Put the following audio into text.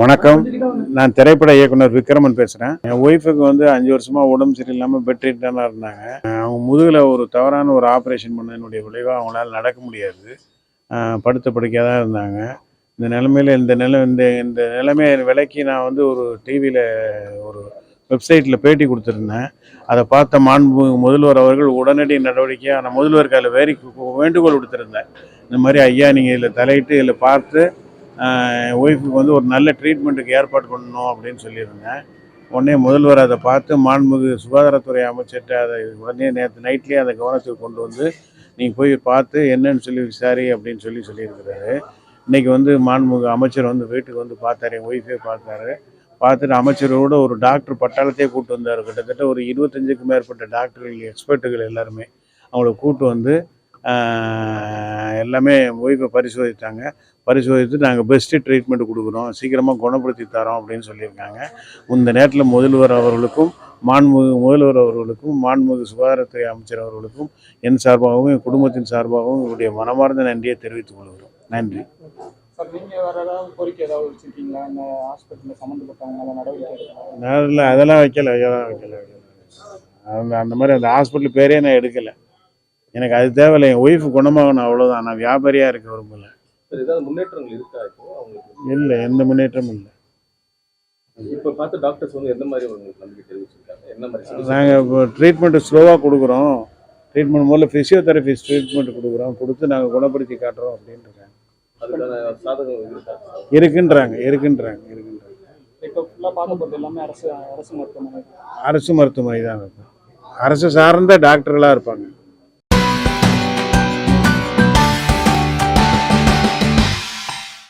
வணக்கம். நான் திரைப்பட இயக்குனர் விக்ரமன் பேசுகிறேன். என் ஒய்ஃபுக்கு 5 வருஷமாக உடம்பு சரியில்லாமல் பெட் ரிட்டனாக இருந்தாங்க. அவங்க முதுகில் ஒரு தவறான ஒரு ஆப்ரேஷன் பண்ணதனுடைய விளைவாக அவங்களால நடக்க முடியாது. படுத்த படுக்கையாக தான் இருந்தாங்க. இந்த நிலைமையில் இந்த நிலைமையை விலைக்கு நான் ஒரு டிவியில் ஒரு வெப்சைட்டில் பேட்டி கொடுத்துருந்தேன். அதை பார்த்த மாண்பு முதல்வர் அவர்கள் உடனடி நடவடிக்கையாக நான் முதல்வருக்கு அதில் வேண்டுகோள் விடுத்திருந்தேன். இந்த மாதிரி ஐயா நீங்கள் இதில் தலையிட்டு இதில் பார்த்து என் ஒய்ஃபுக்கு ஒரு நல்ல ட்ரீட்மெண்ட்டுக்கு ஏற்பாடு பண்ணணும் அப்படின்னு சொல்லியிருந்தேன். உடனே முதல்வர் அதை பார்த்து மாண்புமிகு சுகாதாரத்துறை அமைச்சர்கிட்ட அதை உடனே நேற்று நைட்லேயே அந்த கவனத்துக்கு கொண்டு வந்து நீங்கள் போய் பார்த்து என்னன்னு சொல்லி விசாரி அப்படின்னு சொல்லியிருக்கிறாரு. இன்றைக்கி மாண்புமிகு அமைச்சர் வீட்டுக்கு பார்த்தாரு, என் ஒய்ஃபே பார்த்தாரு. பார்த்துட்டு அமைச்சரோட ஒரு டாக்டர் பட்டாளத்தையே கூப்பிட்டு வந்தார். கிட்டத்தட்ட ஒரு 25க்கும் மேற்பட்ட டாக்டர்கள், எக்ஸ்பர்ட்டுகள் எல்லாருமே அவங்கள கூப்பிட்டு எல்லாமே ஒய்ஃபை பரிசோதித்து நாங்கள் பெஸ்ட்டு ட்ரீட்மெண்ட் கொடுக்குறோம், சீக்கிரமாக குணப்படுத்தி தரோம் அப்படின்னு சொல்லியிருக்காங்க. இந்த நேரத்தில் முதல்வர் அவர்களுக்கும் மாண்புமிகு சுகாதாரத்துறை அமைச்சர் அவர்களுக்கும் என் சார்பாகவும் என் குடும்பத்தின் சார்பாகவும் என்னுடைய மனமார்ந்த நன்றியை தெரிவித்துக் கொள்கிறோம். நன்றி. அதெல்லாம் வைக்கல. அந்த மாதிரி அந்த ஹாஸ்பிட்டல் பேரே நான் எடுக்கலை. எனக்கு அது தேவையில்லை. என் ஒய்ஃபு குணமாகணும், அவ்வளோதான். நான் வியாபாரியாக இருக்க விரும்பலை. முன்னேற்றங்கள் இருக்கா? இல்லை, எந்த முன்னேற்றமும் இல்லை. இப்போ பார்த்து டாக்டர்ஸ் எந்த மாதிரி நம்பிக்கை தெரிவிச்சிருக்காங்க? என்ன மாதிரி நாங்கள் இப்போ ட்ரீட்மெண்ட்டு ஸ்லோவாக கொடுக்குறோம். ட்ரீட்மெண்ட் முதல்ல ஃபிசியோதெரபிஸ்ட் ட்ரீட்மெண்ட் கொடுத்து நாங்கள் குணப்படுத்தி காட்டுறோம் அப்படின்னு இருக்காங்க. அதுக்கான சாதகம் இருக்குன்றாங்க. இப்போ ஃபுல்லாக பார்க்க போகிறது எல்லாமே அரசு மருத்துவமனை தான் இருக்கும். அரசு சார்ந்த டாக்டர்களாக இருப்பாங்க.